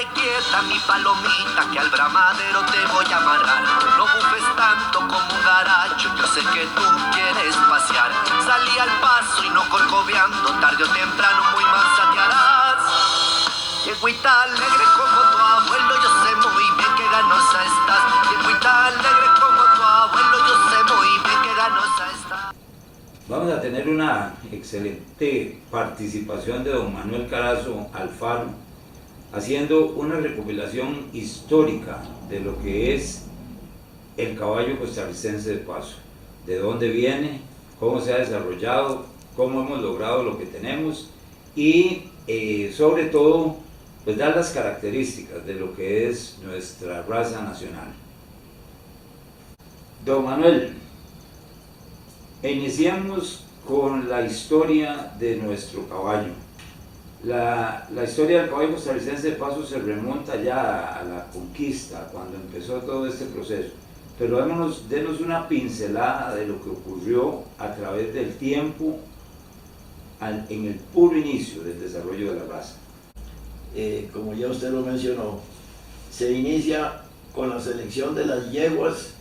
Quédate quieta, mi palomita, que al bramadero te voy a amarrar. No bufes tanto como un garacho, yo sé que tú quieres pasear. Salí al paso y no corcoveando, tarde o temprano muy mansa te harás. Yegüita alegre como tu abuelo, yo sé muy bien que ganosa estás. Yegüita alegre como tu abuelo, yo sé muy bien que ganosa estás. Vamos a tener una excelente participación de don Manuel Carazo Alfaro, haciendo una recopilación histórica de lo que es el caballo costarricense de paso, de dónde viene, cómo se ha desarrollado, cómo hemos logrado lo que tenemos y sobre todo pues dar las características de lo que es nuestra raza nacional. Don Manuel, iniciamos con la historia de nuestro caballo. La historia del caballo costarricense de paso se remonta ya a la conquista, cuando empezó todo este proceso. Pero denos una pincelada de lo que ocurrió a través del tiempo en el puro inicio del desarrollo de la raza. Como ya usted lo mencionó, se inicia con la selección de las yeguas,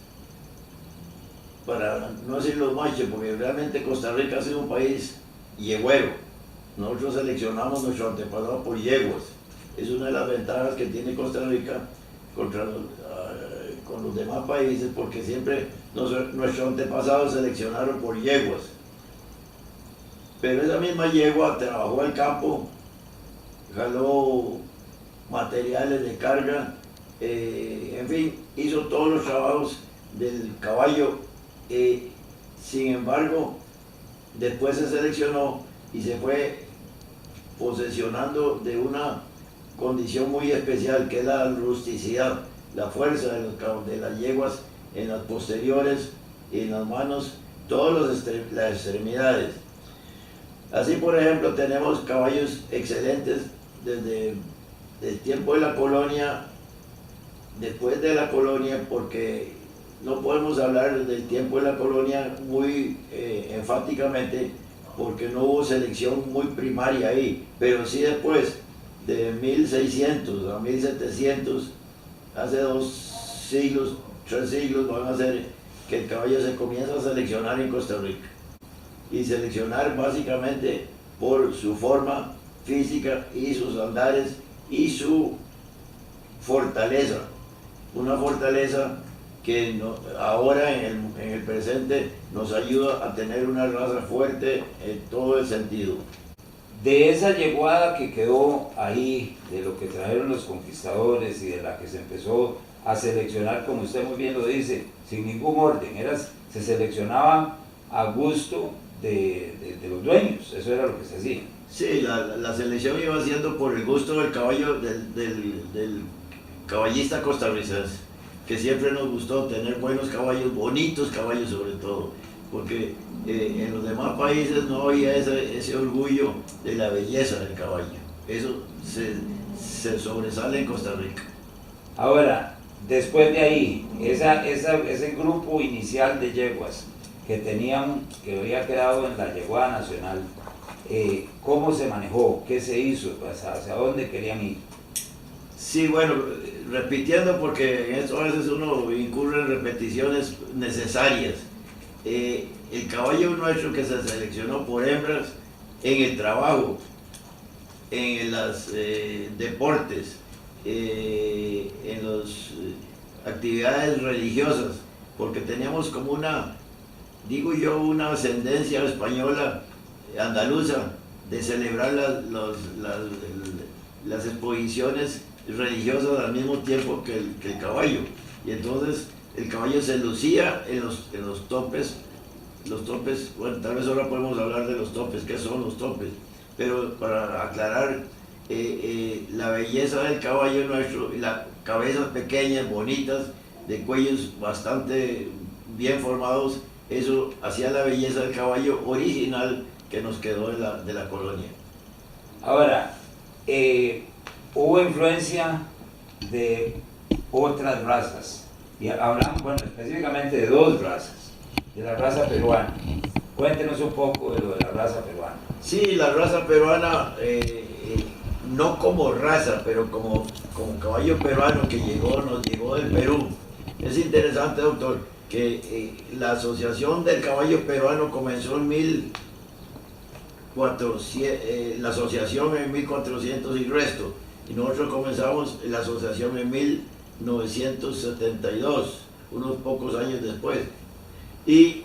para no decir los machos, porque realmente Costa Rica ha sido un país yegüero. Nosotros seleccionamos nuestro antepasado por yeguas. Es una de las ventajas que tiene Costa Rica con los demás países, porque siempre nuestros antepasados seleccionaron por yeguas. Pero esa misma yegua trabajó el campo, jaló materiales de carga, en fin, hizo todos los trabajos del caballo. Sin embargo, después se seleccionó y se fue posesionando de una condición muy especial, que es la rusticidad, la fuerza de las yeguas en las posteriores y en las manos, todas las extremidades. Así, por ejemplo, tenemos caballos excelentes desde el tiempo de la colonia, después de la colonia, porque no podemos hablar del tiempo de la colonia muy enfáticamente, porque no hubo selección muy primaria ahí, pero sí después de 1600 a 1700, hace 2 siglos, 3 siglos van a ser que el caballo se comienza a seleccionar en Costa Rica, y seleccionar básicamente por su forma física y sus andares y su fortaleza, una fortaleza que ahora en el presente nos ayuda a tener una raza fuerte en todo el sentido. De esa yeguada que quedó ahí, de lo que trajeron los conquistadores y de la que se empezó a seleccionar, como usted muy bien lo dice, sin ningún orden, se seleccionaba a gusto de los dueños, eso era lo que se hacía. Sí, la selección iba haciendo por el gusto del caballo, del caballista costarricense, que siempre nos gustó tener buenos caballos, bonitos caballos sobre todo, porque en los demás países no había ese orgullo de la belleza del caballo. Eso se sobresale en Costa Rica. Ahora, después de ahí, ese grupo inicial de yeguas que había quedado en la yeguada nacional, ¿cómo se manejó? ¿Qué se hizo? ¿Hacia dónde querían ir? Sí, bueno, repitiendo, porque en esto a veces uno incurre en repeticiones necesarias. El caballo nuestro que se seleccionó por hembras en el trabajo, en los deportes, en las actividades religiosas, porque teníamos como una ascendencia española, andaluza, de celebrar las exposiciones religiosas al mismo tiempo que el caballo. Y entonces el caballo se lucía en los topes. Los topes, bueno, tal vez ahora podemos hablar de los topes, qué son los topes, pero para aclarar, la belleza del caballo nuestro, las cabezas pequeñas, bonitas, de cuellos bastante bien formados, eso hacía la belleza del caballo original que nos quedó de la colonia. Ahora, hubo influencia de otras razas, y hablamos, bueno, específicamente de 2 razas, de la raza peruana. Cuéntenos un poco de lo de la raza peruana. Sí, la raza peruana no como raza, pero como caballo peruano que nos llegó del Perú. Es interesante, doctor, que la asociación del caballo peruano comenzó en 1400, la asociación en 1400 y resto, y nosotros comenzamos la asociación en 1972, unos pocos años después. Y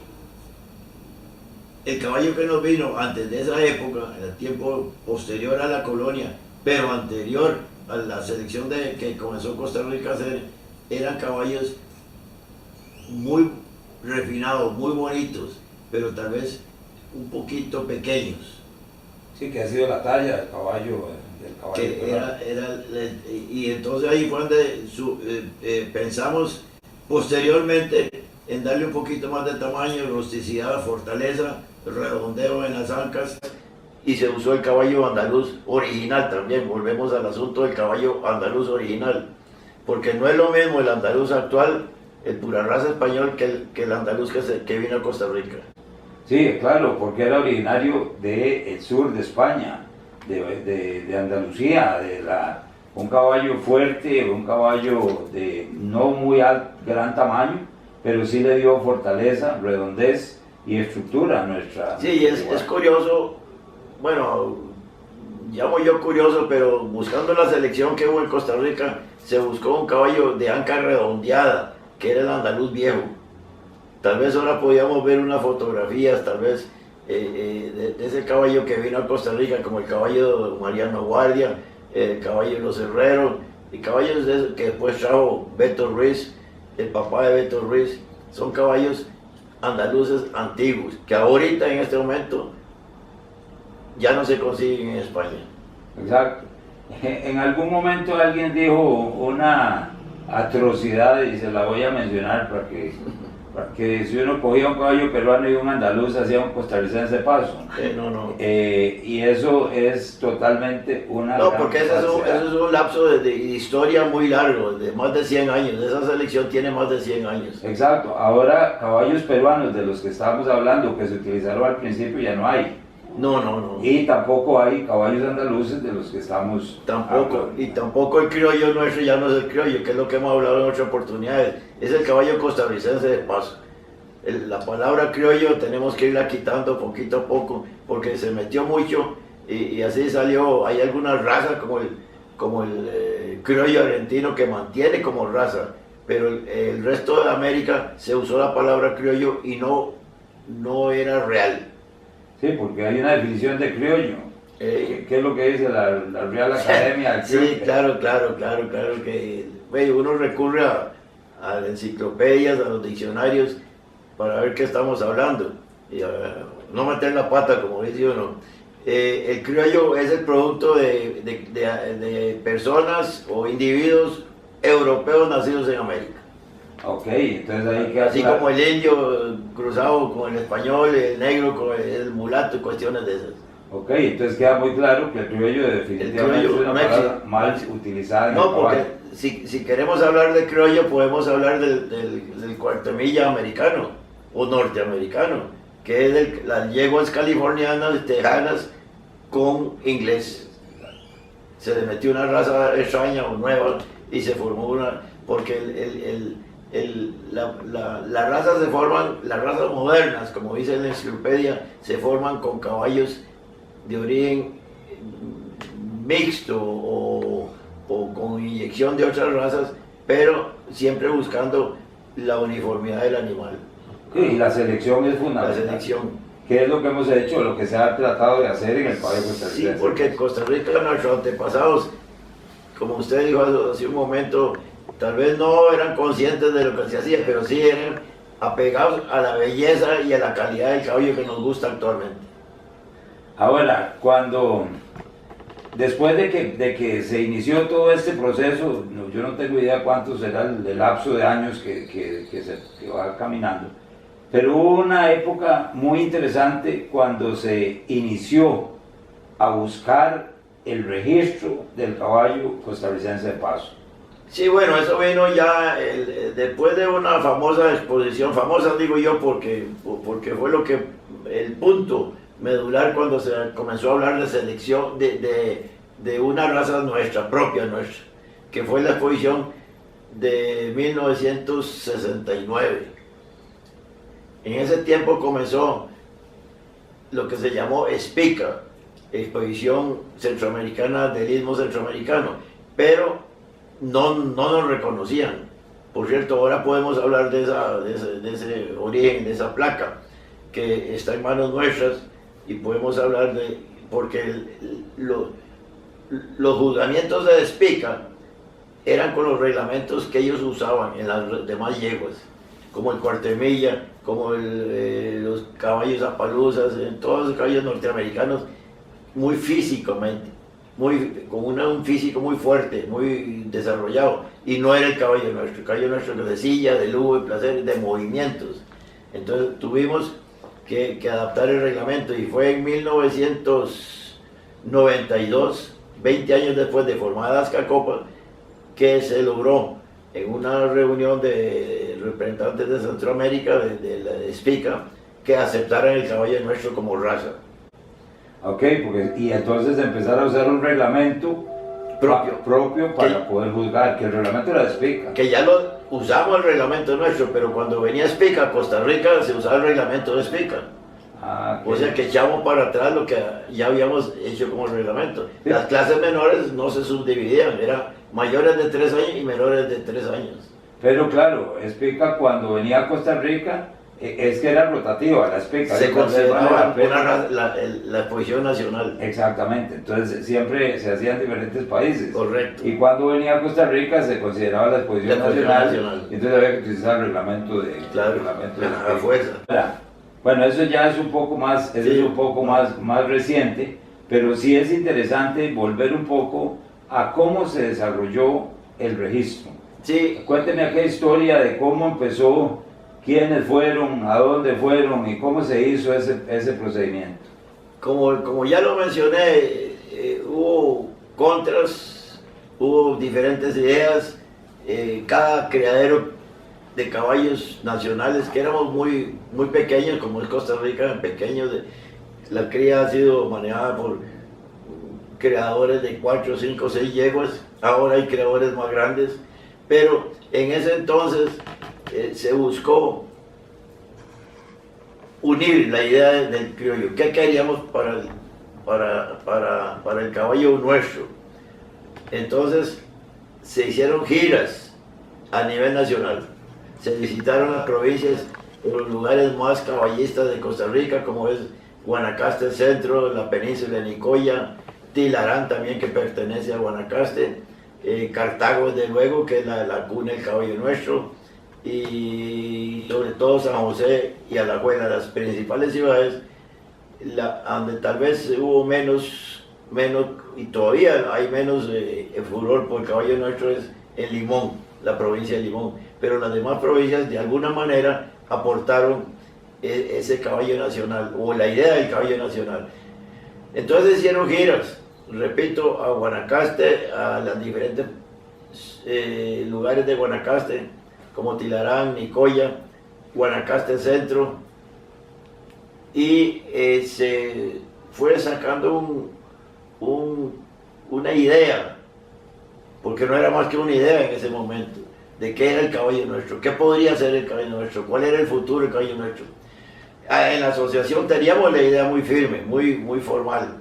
el caballo que nos vino antes de esa época, en el tiempo posterior a la colonia, pero anterior a la selección que comenzó Costa Rica a hacer, eran caballos muy refinados, muy bonitos, pero tal vez un poquito pequeños. Sí, que ha sido la talla del caballo. Y entonces ahí fue donde pensamos posteriormente en darle un poquito más de tamaño, rusticidad, fortaleza, redondeo en las ancas, y se usó el caballo andaluz original también. Volvemos al asunto del caballo andaluz original, porque no es lo mismo el andaluz actual, el pura raza español, que el andaluz que vino a Costa Rica. Sí, claro, porque era originario del sur de España, de Andalucía, un caballo fuerte, un caballo de no muy gran tamaño, pero sí le dio fortaleza, redondez y estructura a nuestra... Sí, es curioso, bueno, llamo yo curioso, pero buscando la selección que hubo en Costa Rica, se buscó un caballo de anca redondeada, que era el andaluz viejo. Tal vez ahora podíamos ver unas fotografías, tal vez, de ese caballo que vino a Costa Rica, como el caballo de Mariano Guardia, el caballo de los Herreros, y caballos que después trajo Beto Ruiz, el papá de Beto Ruiz. Son caballos andaluces antiguos, que ahorita en este momento ya no se consiguen en España. Exacto. En algún momento alguien dijo una atrocidad, y se la voy a mencionar para que si uno cogía un caballo peruano y un andaluz, hacía un costarricense paso. No. Y eso es totalmente una... No, porque eso es un lapso de historia muy largo, de más de 100 años. Esa selección tiene más de 100 años. Exacto. Ahora, caballos peruanos de los que estábamos hablando, que se utilizaron al principio, ya no hay. No. Y tampoco hay caballos andaluces de los que estamos hablando. Y tampoco el criollo nuestro ya no es el criollo, que es lo que hemos hablado en otras oportunidades. Es el caballo costarricense de paso. La palabra criollo tenemos que irla quitando poquito a poco, porque se metió mucho y así salió. Hay algunas razas como el criollo argentino que mantiene como raza, pero el resto de América se usó la palabra criollo y no era real. Sí, porque hay una definición de criollo. ¿Qué es lo que dice la Real Academia del Criollo? Sí, claro, que uno recurre a las enciclopedias, a los diccionarios, para ver qué estamos hablando, y no meter la pata, como dice uno. El criollo es el producto de personas o individuos europeos nacidos en América. Ok, entonces ahí queda así claro. Como el indio cruzado con el español, el negro con el mulato, cuestiones de esas. Ok, entonces queda muy claro que el criollo definitivamente es una palabra mal utilizada en el porque caballo. si queremos hablar de criollo, podemos hablar del cuartemilla americano o norteamericano, que es las yeguas californianas, tejanas con inglés. Se le metió una raza extraña o nueva y se formó una, porque las razas se forman, las razas modernas, como dice la enciclopedia, se forman con caballos de origen mixto o con inyección de otras razas, pero siempre buscando la uniformidad del animal. Sí, y la selección es fundamental. La selección. ¿Qué es lo que hemos hecho? Lo que se ha tratado de hacer en el caballo costarricense. Sí, porque en Costa Rica nuestros antepasados, como usted dijo hace un momento, tal vez no eran conscientes de lo que se hacía, pero sí eran apegados a la belleza y a la calidad del caballo que nos gusta actualmente. Ahora, después de que se inició todo este proceso, yo no tengo idea cuánto será el lapso de años que va caminando, pero hubo una época muy interesante cuando se inició a buscar el registro del caballo costarricense de paso. Sí, bueno, eso vino ya después de una famosa exposición, famosa digo yo porque fue lo que el punto medular cuando se comenzó a hablar de selección, de de una raza nuestra, propia nuestra, que fue la exposición de 1969. En ese tiempo comenzó lo que se llamó ESPICA, Exposición Centroamericana del Istmo Centroamericano, pero no nos reconocían. Por cierto, ahora podemos hablar de ese origen, de esa placa, que está en manos nuestras, y podemos hablar de, porque los juzgamientos de ESPICA eran con los reglamentos que ellos usaban en las demás yeguas, como el cuartemilla, como los caballos apaluzas, en todos los caballos norteamericanos, muy físicamente, con un físico muy fuerte, muy desarrollado, y no era el caballo nuestro de silla, de lujo, de placer, de movimientos. Entonces tuvimos que adaptar el reglamento, y fue en 1992, 20 años después de formada Azcacopa, que se logró en una reunión de representantes de Centroamérica, de la ESPICA, que aceptaran el caballo nuestro como raza. Ok, y entonces empezar a usar un reglamento propio para poder juzgar, que el reglamento era de ESPICA. Que ya lo usamos el reglamento nuestro, pero cuando venía ESPICA a Costa Rica se usaba el reglamento de ESPICA. O sea que echamos para atrás lo que ya habíamos hecho como reglamento. Sí. Las clases menores no se subdividían, eran mayores de 3 años y menores de 3 años. Pero claro, ESPICA cuando venía a Costa Rica, es que era rotativa la ESPICA. Se consideraba la exposición nacional. Exactamente, entonces siempre se hacía en diferentes países. Correcto. Y cuando venía a Costa Rica se consideraba la exposición nacional, y entonces había que utilizar el reglamento de... Claro, a fuerza. Bueno, eso ya es un poco más, es un poco más reciente, pero sí es interesante volver un poco a cómo se desarrolló el registro. Sí. Cuénteme aquella historia de cómo empezó, quiénes fueron, a dónde fueron y cómo se hizo ese procedimiento. Como ya lo mencioné, hubo contras, hubo diferentes ideas, cada criadero de caballos nacionales, que éramos muy pequeños, como es Costa Rica, pequeños, la cría ha sido manejada por criadores de 4, 5, 6 yeguas, ahora hay criadores más grandes, pero en ese entonces se buscó unir la idea del criollo. ¿Qué queríamos para el caballo nuestro? Entonces se hicieron giras a nivel nacional. Se visitaron las provincias, los lugares más caballistas de Costa Rica, como es Guanacaste Centro, la península de Nicoya, Tilarán también, que pertenece a Guanacaste, Cartago, desde luego, que es la cuna del caballo nuestro, y sobre todo San José y Alajuela, las principales ciudades, donde tal vez hubo menos, y todavía hay menos furor por el caballo nuestro, es en Limón, la provincia de Limón, pero las demás provincias de alguna manera aportaron ese caballo nacional, o la idea del caballo nacional. Entonces hicieron giras, repito, a Guanacaste, a los diferentes lugares de Guanacaste, como Tilarán, Nicoya, Guanacaste Centro, y se fue sacando una idea, porque no era más que una idea en ese momento, de qué era el caballo nuestro, qué podría ser el caballo nuestro, cuál era el futuro del caballo nuestro. En la asociación teníamos la idea muy firme, muy formal,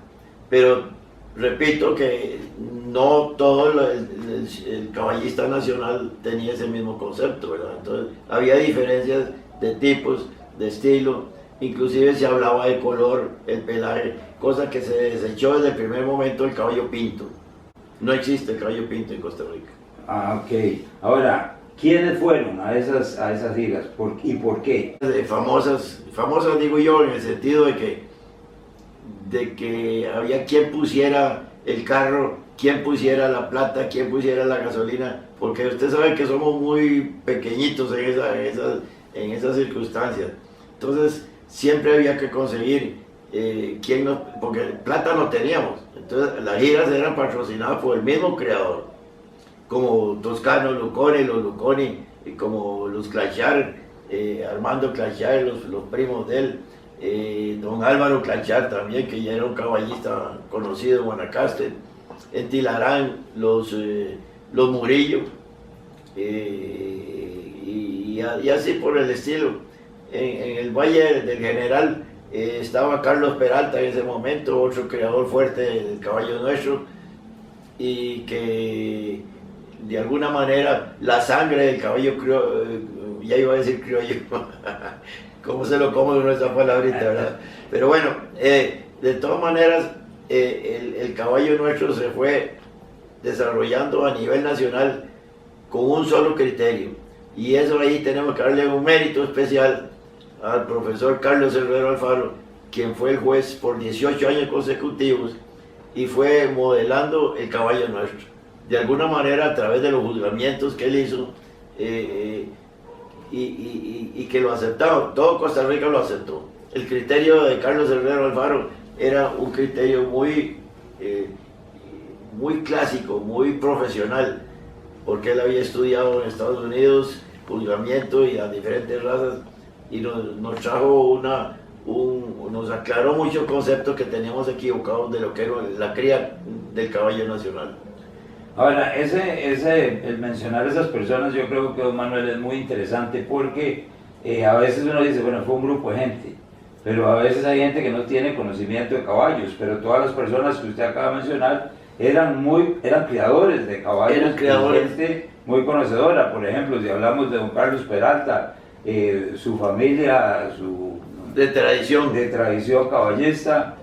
pero repito que no todo el caballista nacional tenía ese mismo concepto, ¿verdad? Entonces había diferencias de tipos, de estilo, inclusive se hablaba de color, el pelaje, cosa que se desechó desde el primer momento el caballo pinto. No existe el caballo pinto en Costa Rica. Ok. Ahora, ¿quiénes fueron a esas giras y por qué? Famosas digo yo, en el sentido de que había quien pusiera el carro, quien pusiera la plata, quien pusiera la gasolina, porque usted sabe que somos muy pequeñitos en esas circunstancias. Entonces siempre había que conseguir porque plata no teníamos. Entonces las giras eran patrocinadas por el mismo creador, como Toscano Luconi, los Luconi, como los Clachar, Armando Clachar, los primos de él, don Álvaro Clachar también, que ya era un caballista conocido en Guanacaste, en Tilarán los Murillo, y así por el estilo. En el Valle del General estaba Carlos Peralta en ese momento, otro creador fuerte del caballo nuestro, y que de alguna manera la sangre del caballo ya iba a decir criollo, cómo se lo come uno esa palabrita, ¿verdad? Pero bueno, de todas maneras, el caballo nuestro se fue desarrollando a nivel nacional con un solo criterio, y eso ahí tenemos que darle un mérito especial al profesor Carlos Herrero Alfaro, quien fue el juez por 18 años consecutivos y fue modelando el caballo nuestro. De alguna manera, a través de los juzgamientos que él hizo, y que lo aceptaron, todo Costa Rica lo aceptó. El criterio de Carlos Herrero Alfaro era un criterio muy clásico, muy profesional, porque él había estudiado en Estados Unidos juzgamiento y a diferentes razas, y nos trajo nos aclaró muchos conceptos que teníamos equivocados de lo que era la cría del caballo nacional. Ahora, el mencionar a esas personas, yo creo que don Manuel es muy interesante, porque a veces uno dice, bueno, fue un grupo de gente, pero a veces hay gente que no tiene conocimiento de caballos, pero todas las personas que usted acaba de mencionar eran criadores de caballos, eran criadores, gente muy conocedora. Por ejemplo, si hablamos de don Carlos Peralta, su familia, de tradición caballista,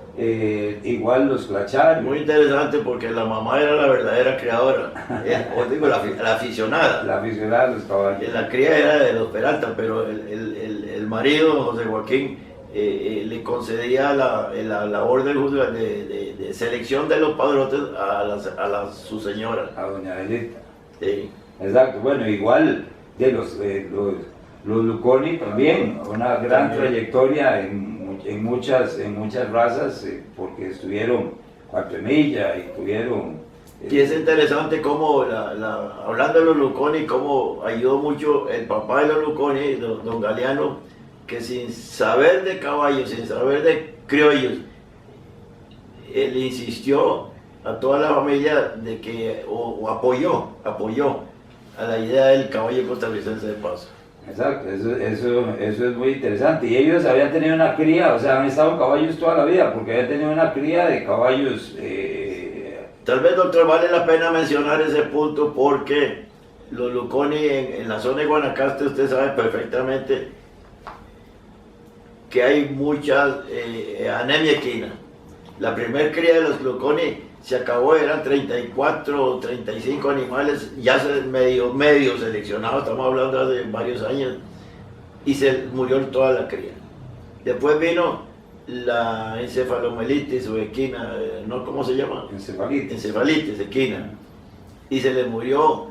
igual los Clachar. Muy interesante, porque la mamá era la verdadera criadora, os digo, la aficionada. La aficionada de los caballos. La cría era de los Peralta, pero el marido, José Joaquín, le concedía la labor de selección de los padrotes a su señora. A doña Adelita. Sí. Exacto, bueno, igual de los Luconi también, una gran trayectoria en muchas razas, porque estuvieron Cuarto de Milla y tuvieron... Y es interesante cómo, hablando de los Luconi, cómo ayudó mucho el papá de los Luconi, don Galeano, que sin saber de caballos, sin saber de criollos, él insistió a toda la familia de que, o apoyó a la idea del caballo costarricense de paso. Exacto, eso es muy interesante. Y ellos habían tenido una cría, o sea, han estado en caballos toda la vida, porque habían tenido una cría de caballos... Tal vez, doctor, vale la pena mencionar ese punto, porque los Luconi en la zona de Guanacaste, usted sabe perfectamente que hay mucha anemia equina. La primer cría de los Luconi se acabó, eran 34 o 35 animales, ya medio seleccionados, estamos hablando de varios años, y se murió toda la cría. Después vino la encefalomelitis o equina, ¿no? ¿Cómo se llama? Encefalitis equina, y se le murió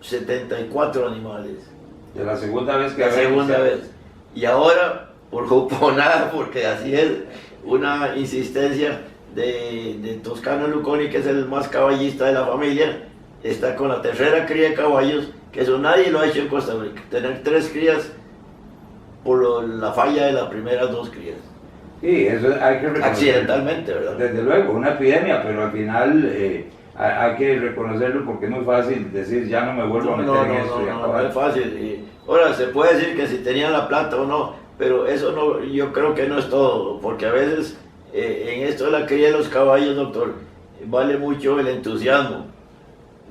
74 animales. De la segunda vez que La segunda vez. Y ahora, por nada, porque así es, una insistencia de Toscano Luconi, que es el más caballista de la familia, está con la tercera cría de caballos, que eso nadie lo ha hecho en Costa Rica, tener 3 crías por la falla de las primeras 2 crías. Sí, eso hay que reconocerlo. Accidentalmente, ¿verdad? Desde luego, una epidemia, pero al final hay que reconocerlo, porque es muy fácil decir, ya no me vuelvo a meter en esto. No es fácil. Ahora, se puede decir que si tenían la plata o no, pero eso no, yo creo que no es todo, porque a veces en esto de la cría de los caballos, doctor, vale mucho el entusiasmo,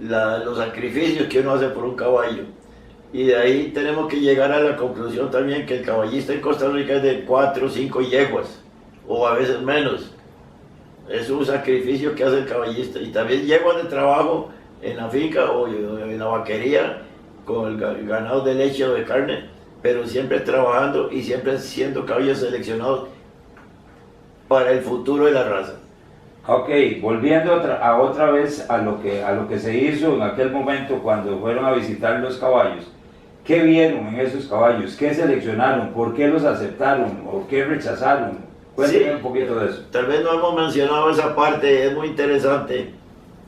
los sacrificios que uno hace por un caballo. Y de ahí tenemos que llegar a la conclusión también que el caballista en Costa Rica es de 4 o 5 yeguas, o a veces menos. Es un sacrificio que hace el caballista. Y también yeguas de trabajo en la finca o en la vaquería, con el ganado de leche o de carne, pero siempre trabajando y siempre siendo caballos seleccionados para el futuro de la raza. Ok, volviendo otra vez a lo que se hizo en aquel momento cuando fueron a visitar los caballos. ¿Qué vieron en esos caballos? ¿Qué seleccionaron? ¿Por qué los aceptaron? ¿O qué rechazaron? Cuéntame un poquito de eso. Tal vez no hemos mencionado esa parte, es muy interesante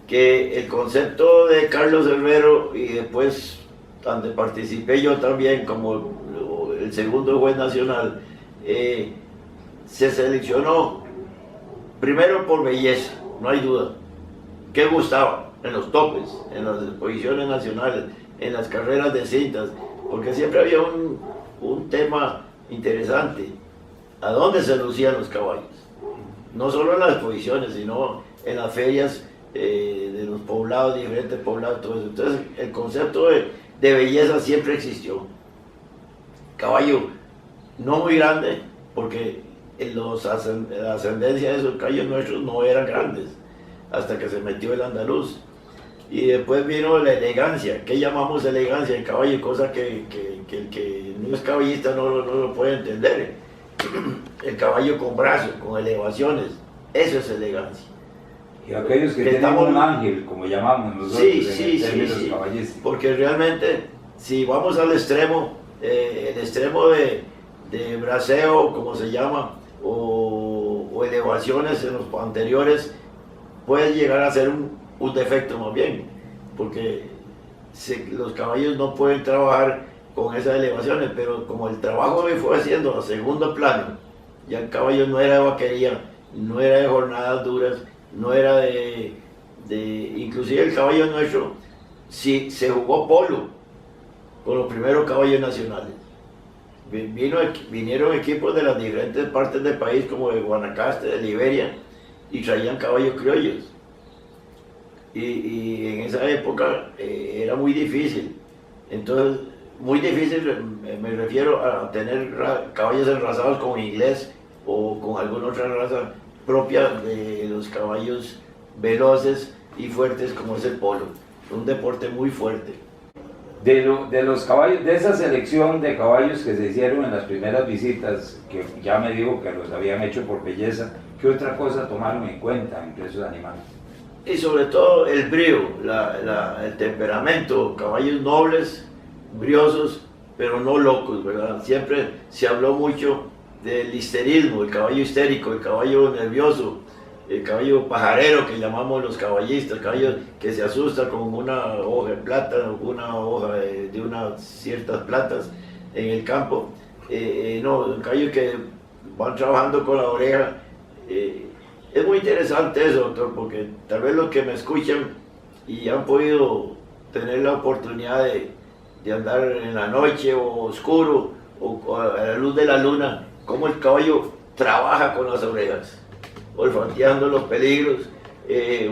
que el concepto de Carlos Herrero, y después donde participé yo también como el segundo juez nacional, se seleccionó primero por belleza, no hay duda, ¿Qué gustaba? En los topes, en las exposiciones nacionales, en las carreras de cintas, porque siempre había un tema interesante. ¿A dónde se lucían los caballos? No solo en las exposiciones, sino en las ferias de los poblados, diferentes poblados, todo eso. Entonces, el concepto de belleza siempre existió. Caballo no muy grande, porque la ascendencia de esos caballos nuestros no eran grandes, hasta que se metió el andaluz. Y después vino la elegancia. ¿Qué llamamos elegancia en caballo? Cosa que el que no es caballista no lo puede entender. El caballo con brazos, con elevaciones, eso es elegancia. Y aquellos que tienen un ángel, como llamamos nosotros, sí, porque realmente, si vamos al extremo, el extremo de braceo, como se llama, o elevaciones en los anteriores, puede llegar a ser un defecto más bien, porque los caballos no pueden trabajar con esas elevaciones, pero como el trabajo que fue haciendo a segundo plano, ya el caballo no era de vaquería, no era de jornadas duras, no era inclusive el caballo nuestro, sí, se jugó polo con los primeros caballos nacionales. Vinieron equipos de las diferentes partes del país, como de Guanacaste, de Liberia, y traían caballos criollos. Y en esa época era muy difícil. Entonces, muy difícil me refiero a tener caballos enrazados con inglés o con alguna otra raza propia de los caballos veloces y fuertes como es el polo. Un deporte muy fuerte. De los caballos, de esa selección de caballos que se hicieron en las primeras visitas, que ya me dijo que los habían hecho por belleza, ¿qué otra cosa tomaron en cuenta entre esos animales? Y sobre todo el brío, el temperamento, caballos nobles, briosos, pero no locos, ¿verdad? Siempre se habló mucho del histerismo, el caballo histérico, el caballo nervioso, el caballo pajarero que llamamos los caballistas, el caballo que se asusta con una hoja de plátano, una hoja de unas ciertas plantas en el campo. No, el caballo que van trabajando con la oreja. Es muy interesante eso, doctor, porque tal vez los que me escuchan y han podido tener la oportunidad de andar en la noche o oscuro o a la luz de la luna, cómo el caballo trabaja con las orejas, olfateando los peligros,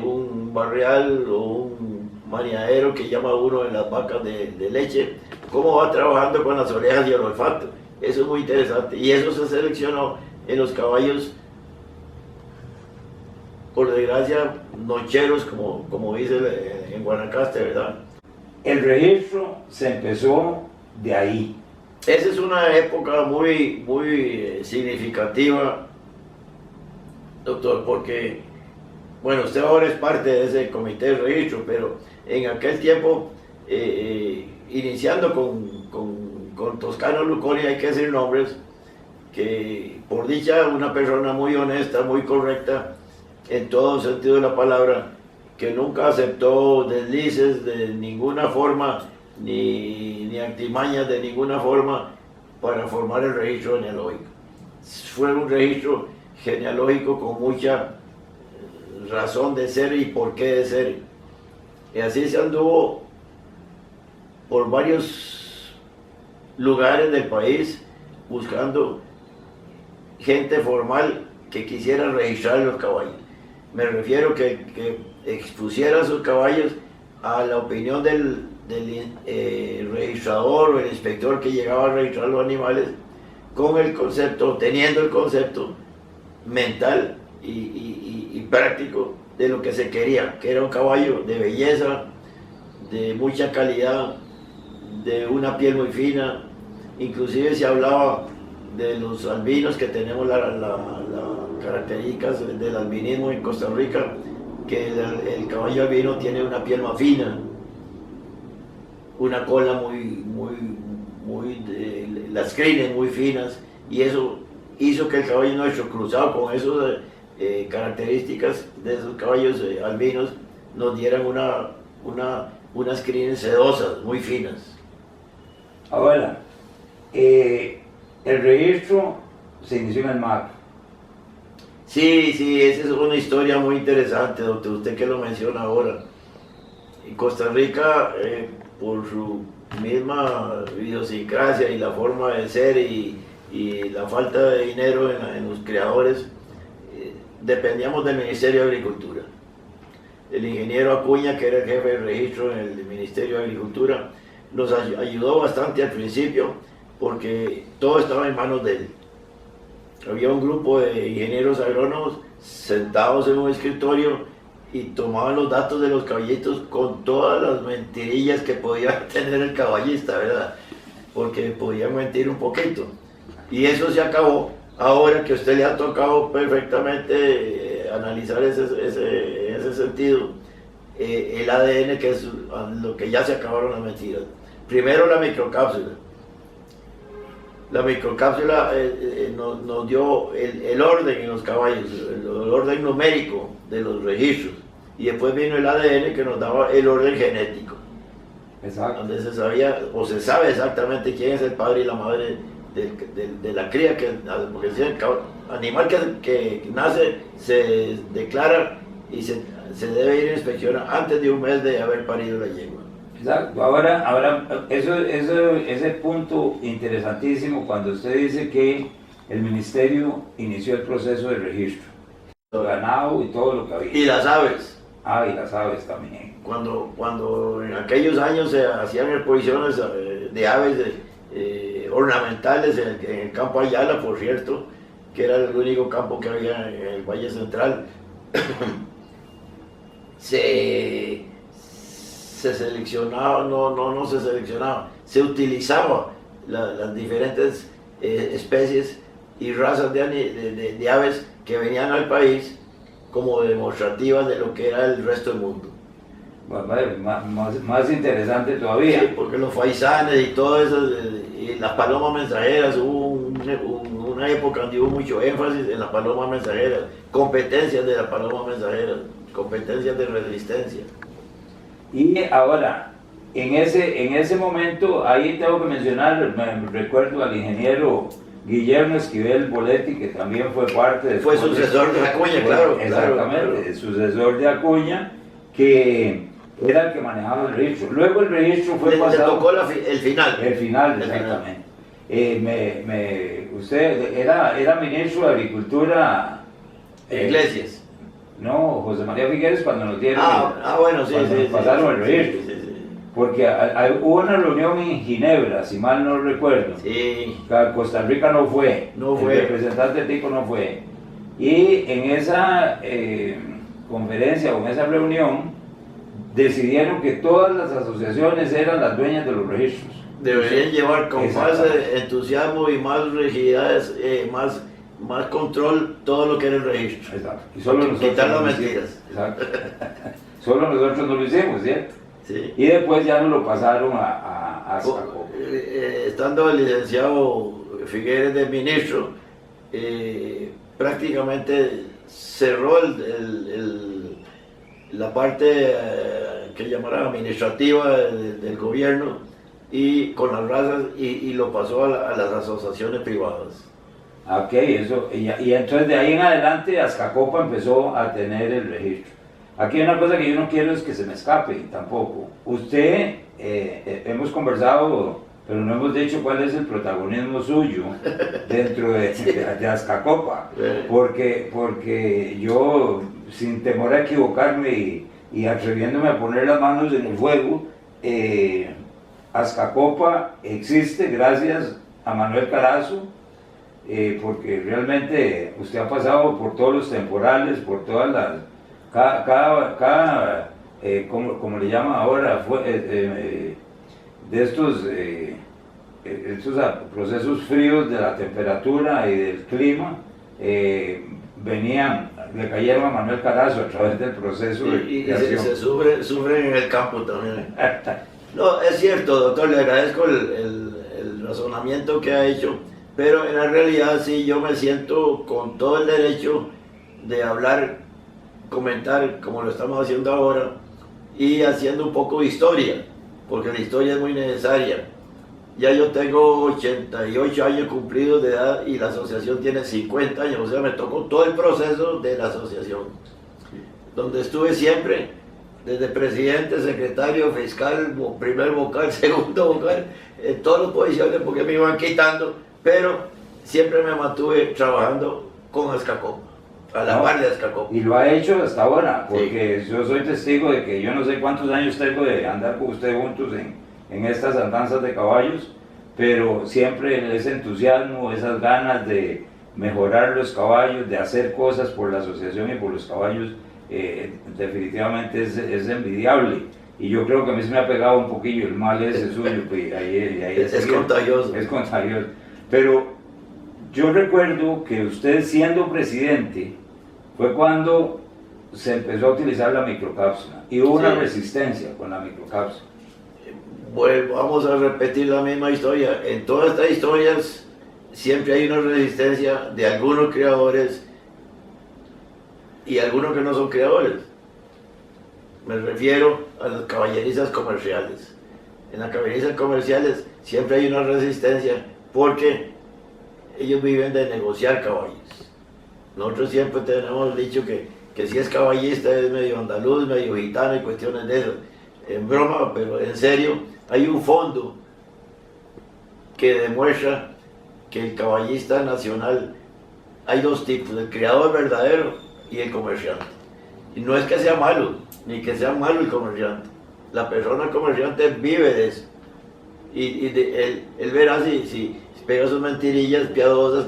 un barrial o un maniadero que llama uno en las vacas de leche, cómo va trabajando con las orejas y el olfato. Eso es muy interesante y eso se seleccionó en los caballos, por desgracia, nocheros, como dice en Guanacaste, ¿verdad? El registro se empezó de ahí. Esa es una época muy significativa, doctor, porque, bueno, usted ahora es parte de ese comité de registro, pero en aquel tiempo, iniciando con Toscano Luconi, hay que decir nombres, que por dicha una persona muy honesta, muy correcta, en todo sentido de la palabra, que nunca aceptó deslices de ninguna forma, ni artimañas de ninguna forma para formar el registro genealógico. Fue un registro genealógico con mucha razón de ser y por qué de ser. Y así se anduvo por varios lugares del país buscando gente formal que quisiera registrar los caballos. Me refiero que expusiera sus caballos a la opinión del registrador o el inspector que llegaba a registrar los animales, con el concepto, teniendo el concepto mental y práctico de lo que se quería, que era un caballo de belleza, de mucha calidad, de una piel muy fina. Inclusive se hablaba de los albinos, que tenemos las características del albinismo en Costa Rica, que el caballo albino tiene una piel más fina, una cola las crines muy finas, y eso hizo que el caballo nuestro, cruzado con esas características de esos caballos albinos, nos dieran unas crines sedosas, muy finas. Ahora, el registro se inició en el MAC. Sí, esa es una historia muy interesante, doctor, usted que lo menciona ahora. En Costa Rica, por su misma idiosincrasia y la forma de ser y la falta de dinero en los creadores, dependíamos del Ministerio de Agricultura. El ingeniero Acuña, que era el jefe de registro en el Ministerio de Agricultura, nos ayudó bastante al principio porque todo estaba en manos de él. Había un grupo de ingenieros agrónomos sentados en un escritorio y tomaban los datos de los caballitos con todas las mentirillas que podía tener el caballista, ¿verdad? Porque podían mentir un poquito. Y eso se acabó. Ahora que a usted le ha tocado perfectamente analizar ese sentido, el ADN, que es lo que ya se acabaron las mentiras. Primero la microcápsula. La microcápsula nos dio el orden en los caballos, el orden numérico de los registros. Y después vino el ADN, que nos daba el orden genético. Exacto. Donde se sabía, o se sabe exactamente quién es el padre y la madre de la cría, porque el animal que nace se declara y se debe ir a inspeccionar antes de un mes de haber parido la yegua. Exacto. Ahora ese punto interesantísimo cuando usted dice que el ministerio inició el proceso de registro, el ganado y todo lo que había. Y las aves. Ah, y las aves también. Cuando en aquellos años se hacían exposiciones de aves ornamentales en el campo Ayala, por cierto, que era el único campo que había en el Valle Central, se seleccionaba, no se seleccionaba, se utilizaba las diferentes especies y razas de aves que venían al país como demostrativas de lo que era el resto del mundo. Más interesante todavía. Sí, porque los faisanes y todo eso, y las palomas mensajeras, hubo una época donde hubo mucho énfasis en las palomas mensajeras, competencias de las palomas mensajeras, competencias de resistencia. Y ahora, en ese momento, ahí tengo que mencionar, me recuerdo al ingeniero Guillermo Esquivel Boletti, que también fue parte de... Fue sucesor de Acuña, claro. Exactamente, claro. Sucesor de Acuña, que era el que manejaba el registro. Luego el registro fue pasado... Le tocó el final. El final, exactamente. Usted era ministro de Agricultura... Iglesias. No, José María Figueres, cuando nos dieron... Bueno, sí, cuando sí. nos pasaron el registro. Sí. Porque hubo una reunión en Ginebra, si mal no recuerdo. Sí. Costa Rica no fue. El representante tico no fue. Y en esa conferencia o en esa reunión decidieron que todas las asociaciones eran las dueñas de los registros. Deberían llevar con más entusiasmo y más rigidez, más control todo lo que era el registro. Exacto. Y solo nosotros quitar las no lo mentiras. hicimos. Exacto. Solo nosotros no lo hicimos, ¿cierto? Sí. Y después ya nos lo pasaron a Zacopa. Estando el licenciado Figueres de ministro, prácticamente cerró la parte que llamará administrativa del gobierno y con las razas y lo pasó a las asociaciones privadas. Ok, eso, y entonces de ahí en adelante Azcacopa empezó a tener el registro. Aquí hay una cosa que yo no quiero es que se me escape tampoco. Usted, hemos conversado, pero no hemos dicho cuál es el protagonismo suyo dentro de Azcacopa, porque yo, sin temor a equivocarme y atreviéndome a poner las manos en el fuego, Azcacopa existe gracias a Manuel Carazo, porque realmente usted ha pasado por todos los temporales, por todas las... como le llaman ahora, de estos procesos fríos de la temperatura y del clima, le cayeron a Manuel Carazo a través del proceso y se sufren en el campo también. No, es cierto, doctor, le agradezco el razonamiento que ha hecho, pero en la realidad sí, yo me siento con todo el derecho de hablar, comentar como lo estamos haciendo ahora y haciendo un poco de historia, porque la historia es muy necesaria. Ya yo tengo 88 años cumplidos de edad y la asociación tiene 50 años, o sea, me tocó todo el proceso de la asociación, donde estuve siempre, desde presidente, secretario, fiscal, primer vocal, segundo vocal, en todas las posiciones porque me iban quitando, pero siempre me mantuve trabajando con Azcacopa, a la par de Azcacopa. Y lo ha hecho hasta ahora, porque sí. Yo soy testigo de que yo no sé cuántos años tengo de andar con usted juntos en estas andanzas de caballos, pero siempre ese entusiasmo, esas ganas de mejorar los caballos, de hacer cosas por la asociación y por los caballos, definitivamente es envidiable. Y yo creo que a mí se me ha pegado un poquillo el mal ese suyo, pues, es contagioso. Es contagioso. Pero yo recuerdo que usted, siendo presidente, fue cuando se empezó a utilizar la microcápsula y hubo una resistencia con la microcápsula. Bueno, vamos a repetir la misma historia. En todas estas historias siempre hay una resistencia de algunos criadores y algunos que no son criadores. Me refiero a las caballerizas comerciales. En las caballerizas comerciales siempre hay una resistencia porque ellos viven de negociar caballos. Nosotros siempre tenemos dicho que si es caballista es medio andaluz, medio gitano y cuestiones de eso. En broma, pero en serio, hay un fondo que demuestra que el caballista nacional, hay dos tipos, el criador verdadero y el comerciante. Y no es que sea malo, ni que sea malo el comerciante. La persona comerciante vive de eso. Y él verá si pega sus mentirillas piadosas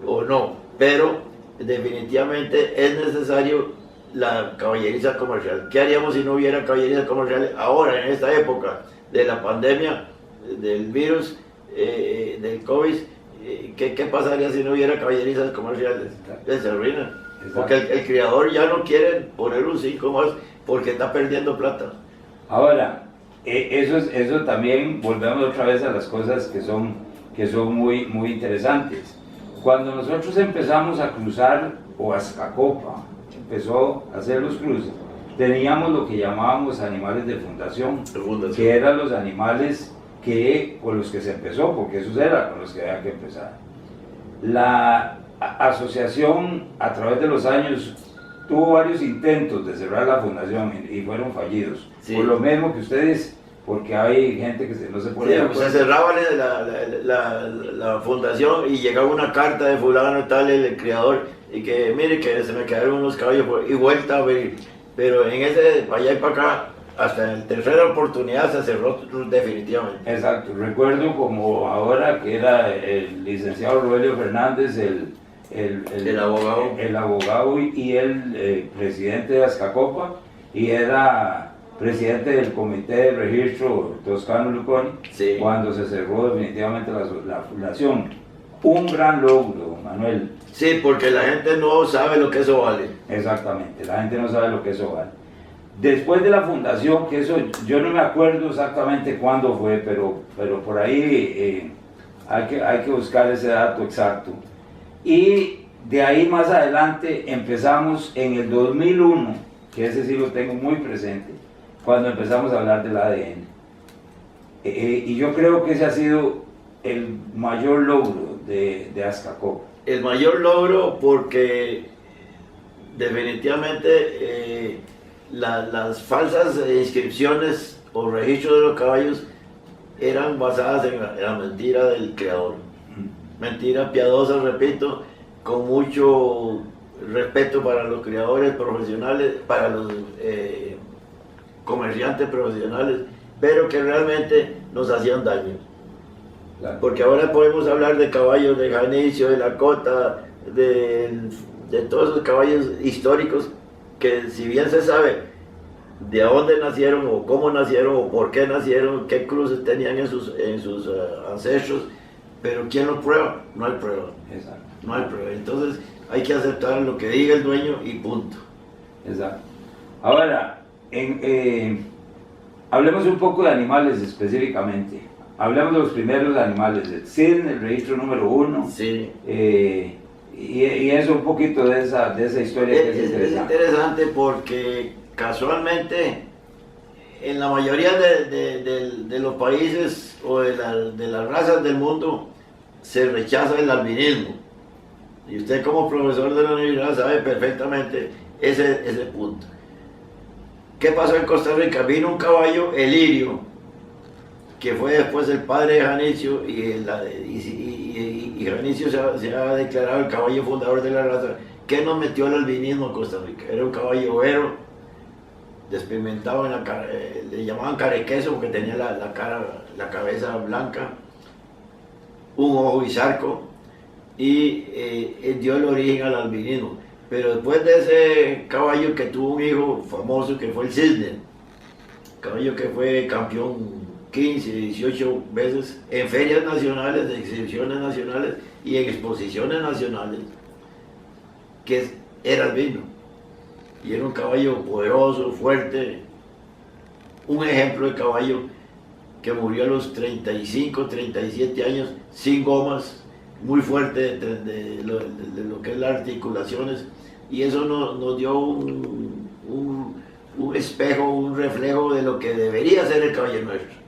o no, pero definitivamente es necesario la caballeriza comercial. ¿Qué haríamos si no hubiera caballeriza comercial ahora, en esta época de la pandemia, del virus, del COVID? ¿Qué pasaría si no hubiera caballerizas comerciales? Se arruina. Porque el criador ya no quiere poner un 5 más porque está perdiendo plata. Ahora, eso también, volvemos otra vez a las cosas que son muy, muy interesantes. Cuando nosotros empezamos a cruzar, o Azcacopa empezó a hacer los cruces, teníamos lo que llamábamos animales de fundación, que eran los animales con los que se empezó, porque esos eran con los que había que empezar. La asociación, a través de los años, tuvo varios intentos de cerrar la fundación y fueron fallidos. Sí. Por lo mismo que ustedes, porque hay gente que no se pone de acuerdo. Se cerraba la fundación y llegaba una carta de fulano tal, el criador, y que mire que se me quedaron unos caballos y vuelta a abrir. Pero en ese, para allá y para acá, hasta en la tercera oportunidad se cerró definitivamente. Exacto, recuerdo como ahora que era el licenciado Rogelio Fernández, el abogado y el presidente de Azcacopa, y era presidente del comité de registro Toscano Luconi, sí. Cuando se cerró definitivamente la fundación. Un gran logro, Manuel. Sí, porque la gente no sabe lo que eso vale. Exactamente, la gente no sabe lo que eso vale. Después de la fundación, que eso yo no me acuerdo exactamente cuándo fue, pero por ahí hay que buscar ese dato exacto. Y de ahí más adelante empezamos en el 2001, que ese sí lo tengo muy presente, cuando empezamos a hablar del ADN. Y yo creo que ese ha sido el mayor logro de Azcacopa. El mayor logro porque definitivamente las falsas inscripciones o registros de los caballos eran basadas en la mentira del creador. Mentira piadosa, repito, con mucho respeto para los criadores profesionales, para los comerciantes profesionales, pero que realmente nos hacían daño. Claro. Porque ahora podemos hablar de caballos de Janicio, de la Cota, de todos esos caballos históricos que, si bien se sabe de dónde nacieron o cómo nacieron o por qué nacieron, qué cruces tenían en sus ancestros, pero ¿quién lo prueba? No hay prueba. Exacto. No hay prueba. Entonces hay que aceptar lo que diga el dueño y punto. Exacto. Ahora, hablemos un poco de animales específicamente. Hablemos de los primeros animales, el CIN, el registro número 1. Sí. Y eso, un poquito de esa historia que es interesante. Es interesante porque casualmente en la mayoría de los países o de las razas del mundo se rechaza el albinismo. Y usted como profesor de la universidad sabe perfectamente ese punto. ¿Qué pasó en Costa Rica? Vino un caballo, el Lirio, que fue después el padre de Janicio, y Janicio se ha declarado el caballo fundador de la raza, que nos metió el albinismo a Costa Rica. Era un caballo overo, despigmentado en la cara, le llamaban carequeso porque tenía la cabeza blanca, un ojo bizarco, y dio el origen al albinismo. Pero después de ese caballo que tuvo un hijo famoso que fue el Cisne, caballo que fue campeón 15, 18 veces en ferias nacionales, en exhibiciones nacionales y en exposiciones nacionales, que era albino. Y era un caballo poderoso, fuerte, un ejemplo de caballo que murió a los 35, 37 años, sin gomas, muy fuerte de lo que es las articulaciones, y eso nos dio un espejo, un reflejo de lo que debería ser el caballo nuestro.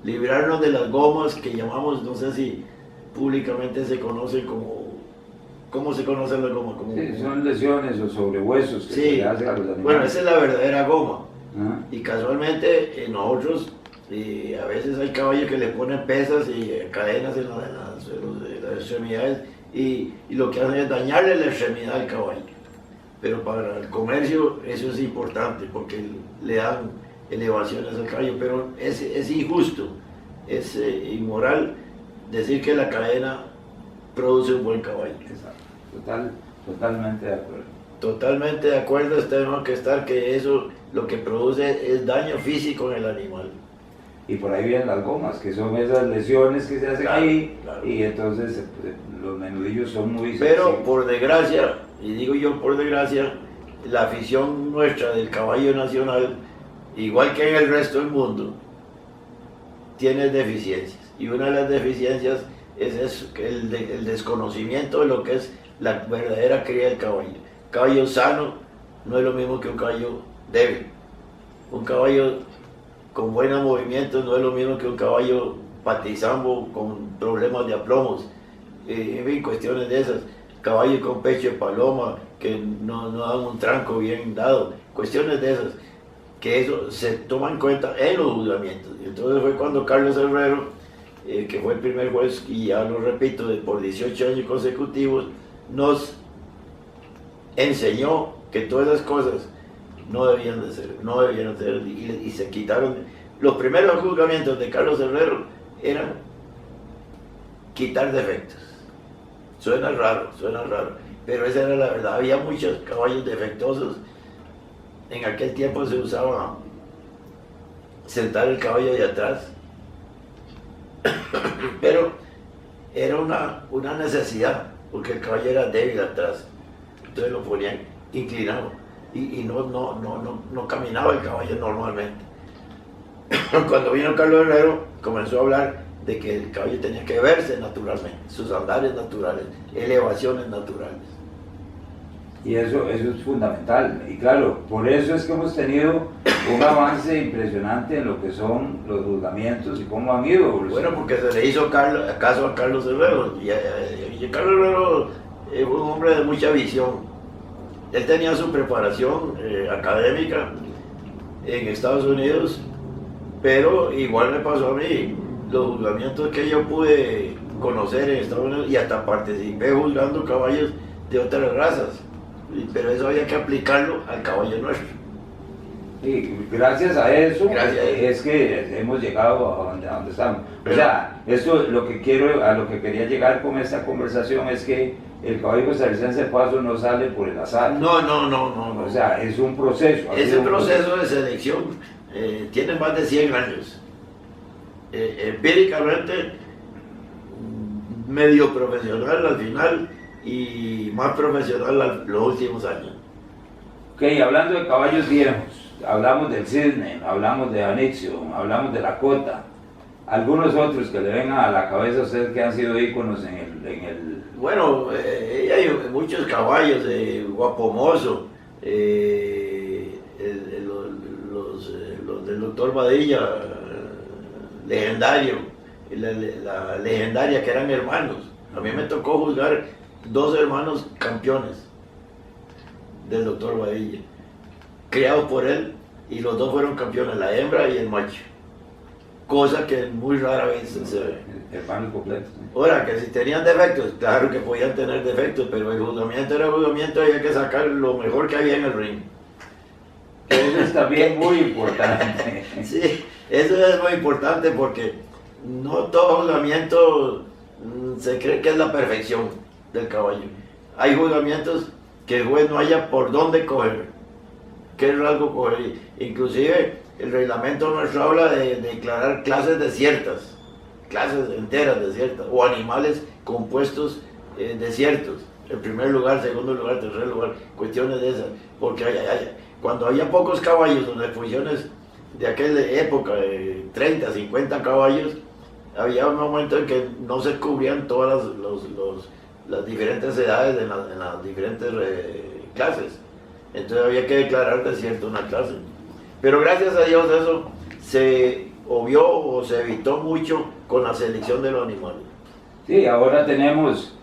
Librarnos de las gomas que llamamos, no sé si públicamente se conoce como... ¿Cómo se conocen las gomas? Sí, son lesiones o sobrehuesos que sí, se le hacen a los animales. Bueno, esa es la verdadera goma. Ajá. Y casualmente nosotros, a veces hay caballos que le ponen pesas y cadenas en las extremidades, y lo que hacen es dañarle la extremidad al caballo. Pero para el comercio eso es importante porque le dan elevaciones al caballo, pero es injusto, es inmoral decir que la cadena produce un buen caballo. Exacto. Totalmente de acuerdo. Totalmente de acuerdo, tenemos que estar que eso lo que produce es daño físico en el animal. Y por ahí vienen las gomas, que son esas lesiones que se hacen ahí, claro. Y entonces los menudillos son muy Pero sensibles. por desgracia, y digo yo por desgracia, la afición nuestra del caballo nacional, igual que en el resto del mundo, tiene deficiencias. Y una de las deficiencias es el desconocimiento de lo que es la verdadera cría del caballo. Un caballo sano no es lo mismo que un caballo débil. Un caballo con buenos movimientos no es lo mismo que un caballo patizambo con problemas de aplomos. En fin, cuestiones de esas. Caballo con pecho de paloma, que no dan un tranco bien dado. Cuestiones de esas. Que eso se toma en cuenta en los juzgamientos. Entonces fue cuando Carlos Herrero, que fue el primer juez, y ya lo repito, por 18 años consecutivos, nos enseñó que todas esas cosas no debían de ser, y se quitaron. Los primeros juzgamientos de Carlos Herrero eran quitar defectos. Suena raro, pero esa era la verdad. Había muchos caballos defectuosos. En aquel tiempo se usaba sentar el caballo de atrás, pero era una necesidad, porque el caballo era débil atrás, entonces lo ponían inclinado y no caminaba el caballo normalmente. Cuando vino Carlos Herrero comenzó a hablar de que el caballo tenía que verse naturalmente, sus andares naturales, elevaciones naturales. Y eso es fundamental. Y claro, por eso es que hemos tenido un avance impresionante en lo que son los juzgamientos y cómo han ido evolucionando. Bueno, porque se le hizo caso a Carlos Herrero. Y Carlos Herrero fue un hombre de mucha visión. Él tenía su preparación académica en Estados Unidos, pero igual me pasó a mí. Los juzgamientos que yo pude conocer en Estados Unidos, y hasta participé juzgando caballos de otras razas. Pero eso había que aplicarlo al caballo nuestro. Y gracias a eso es que hemos llegado a donde estamos. O sea, esto a lo que quería llegar con esta conversación es que el caballo costarricense de paso no sale por el azar. No. O sea, es un proceso. Ese proceso de selección tiene más de 100 años. Empíricamente, medio profesional al final y más profesional los últimos años. Ok, hablando de caballos viejos, hablamos del Cisne, hablamos de Anixio, hablamos de la Cota, algunos otros que le vengan a la cabeza a usted que han sido íconos en el... Bueno, hay muchos caballos, Guapomoso, los del el doctor Badilla, legendario, la legendaria que eran hermanos. A mí me tocó juzgar 2 hermanos campeones del doctor Badilla, criados por él, y los 2 fueron campeones, la hembra y el macho. Cosa que muy rara vez se ve. Hermano completo. Ahora, que si tenían defectos, claro que podían tener defectos, pero el juzgamiento era juzgamiento, había que sacar lo mejor que había en el ring. Eso es también muy importante. Sí, eso es muy importante porque no todo juzgamiento se cree que es la perfección del caballo. Hay juzgamientos que el juez no haya por dónde coger, qué rasgo coger. Inclusive el reglamento nuestro habla de declarar clases desiertas, clases enteras desiertas, o animales compuestos desiertos, en primer lugar, segundo lugar, tercer lugar, cuestiones de esas, porque cuando había pocos caballos, en las posiciones de aquella época, de 30, 50 caballos, había un momento en que no se cubrían todas las diferentes edades en las diferentes clases, entonces había que declarar desierto una clase. Pero gracias a Dios eso se obvió o se evitó mucho con la selección de los animales. Sí, ahora tenemos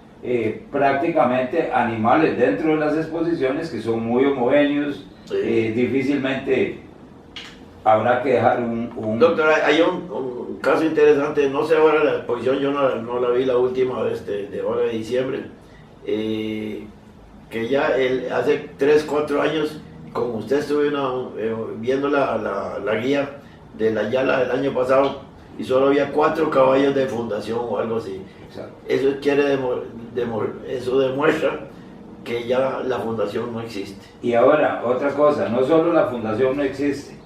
prácticamente animales dentro de las exposiciones que son muy homogéneos, sí. Difícilmente habrá que dejar un... Doctor, hay un caso interesante, no sé ahora la exposición, yo no la vi la última vez de ahora de diciembre, que ya hace 3, 4 años, como usted estuvo viendo la guía de la Yala del año pasado, y solo había 4 caballos de fundación o algo así. Exacto. Eso demuestra que ya la fundación no existe. Y ahora, otra cosa, no solo la fundación no existe,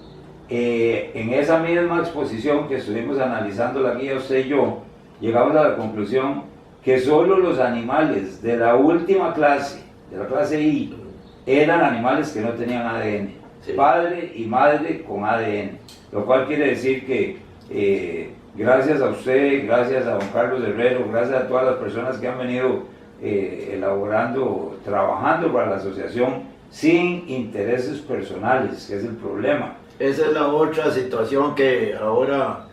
en esa misma exposición que estuvimos analizando la guía usted y yo, llegamos a la conclusión que solo los animales de la última clase, de la clase I, eran animales que no tenían ADN, sí. Padre y madre con ADN, lo cual quiere decir que gracias a usted, gracias a don Carlos Herrero, gracias a todas las personas que han venido elaborando, trabajando para la asociación sin intereses personales, que es el problema. Esa es la otra situación que ahora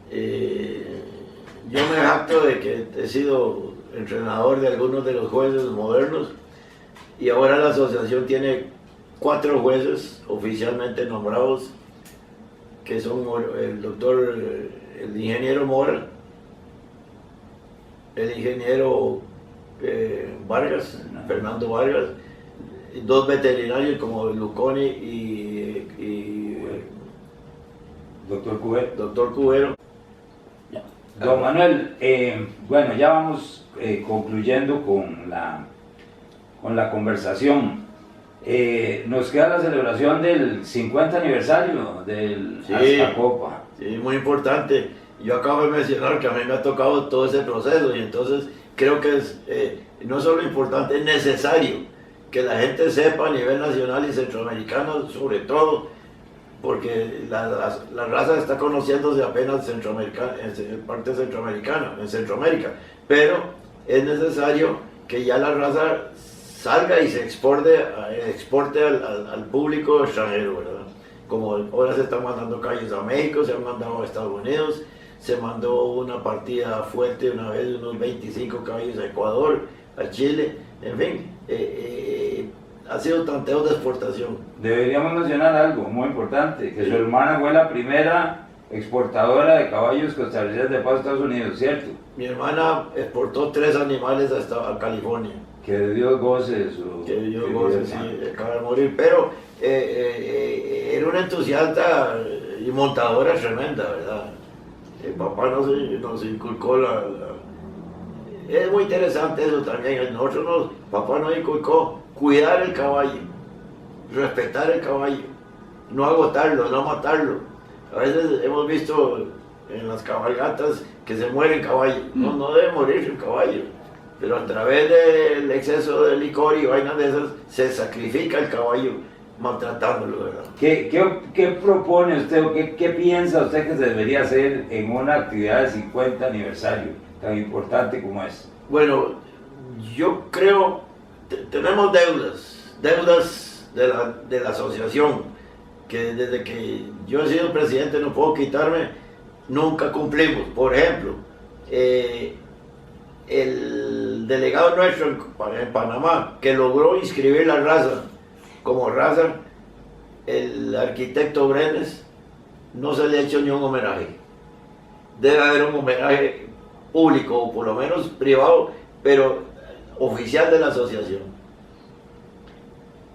yo me jacto de que he sido entrenador de algunos de los jueces modernos, y ahora la asociación tiene 4 jueces oficialmente nombrados, que son el ingeniero Mora, el ingeniero Vargas, Fernando Vargas, 2 veterinarios como Luconi y doctor Cubero. Don Manuel, bueno, ya vamos concluyendo con la conversación. Nos queda la celebración del 50 aniversario del Azcapopa. Sí, muy importante. Yo acabo de mencionar que a mí me ha tocado todo ese proceso, y entonces creo que es no solo importante, es necesario que la gente sepa a nivel nacional y centroamericano, sobre todo, porque la raza está conociéndose apenas en parte centroamericana, en Centroamérica, pero es necesario que ya la raza salga y se exporte al público extranjero, ¿verdad? Como ahora se están mandando caballos a México, se han mandado a Estados Unidos, se mandó una partida fuerte una vez, unos 25 caballos a Ecuador, a Chile, en fin, ha sido tanteo de exportación. Deberíamos mencionar algo muy importante, que su hermana fue la primera exportadora de caballos costarricenses de paz a Estados Unidos, ¿cierto? Mi hermana exportó 3 animales a California. Que Dios goce su... Que Dios goce, sí, acaba de morir, pero era una entusiasta y montadora tremenda, ¿verdad? El papá nos inculcó Es muy interesante eso también. Papá nos inculcó cuidar el caballo, respetar el caballo, no agotarlo, no matarlo. A veces hemos visto en las cabalgatas que se mueren caballos. No debe morirse el caballo, pero a través del exceso de licor y vainas de esas se sacrifica el caballo maltratándolo, ¿verdad? ¿Qué propone usted o qué piensa usted que se debería hacer en una actividad de 50 aniversario tan importante como es? Bueno, yo creo tenemos deudas de la asociación, que desde que yo he sido presidente no puedo quitarme, nunca cumplimos. Por ejemplo, el delegado nuestro en Panamá, que logró inscribir la raza como raza, el arquitecto Brenes, no se le ha hecho ni un homenaje. Debe haber un homenaje público, o por lo menos privado, pero oficial de la asociación.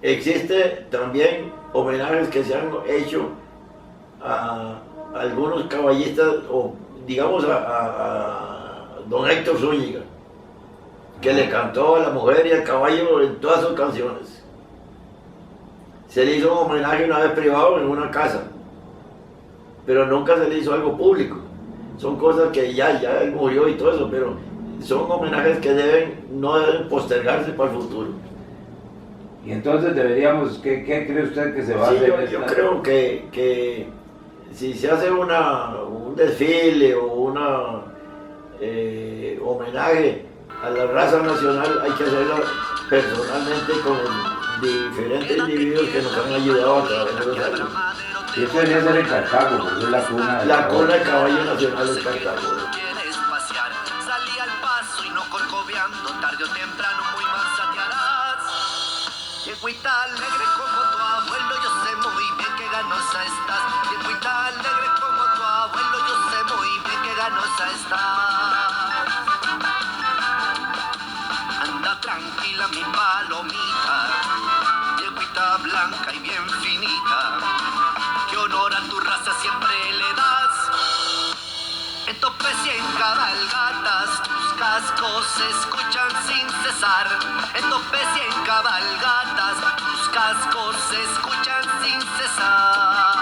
Existe también homenajes que se han hecho a algunos caballistas, o digamos a don Héctor Zúñiga, que le cantó a la mujer y al caballo en todas sus canciones. Se le hizo un homenaje una vez privado en una casa, pero nunca se le hizo algo público. Son cosas que ya él murió y todo eso, pero son homenajes que no deben postergarse para el futuro. Y entonces deberíamos, ¿qué cree usted que se va a hacer? Yo creo que si se hace un desfile o una homenaje a la raza nacional, hay que hacerlo personalmente con diferentes individuos que nos han ayudado a través de los años. Y eso debería ser en Cartago, porque es la cuna. La cuna del caballo nacional es Cartago. Quieres pasear, salí al paso y no corcoveando, tarde o temprano muy manzatearás. Yegüita alegre como tu abuelo, yo sé muy bien que ganosa estás. Yegüita alegre como tu abuelo, yo sé muy bien que ganosa estás. Anda tranquila mi palomita, yegüita blanca y bien finita, que honor a tu raza siempre le das. En topes y en cabalgatas tus cascos se escuchan sin cesar. En topes y en cabalgatas tus cascos se escuchan sin cesar.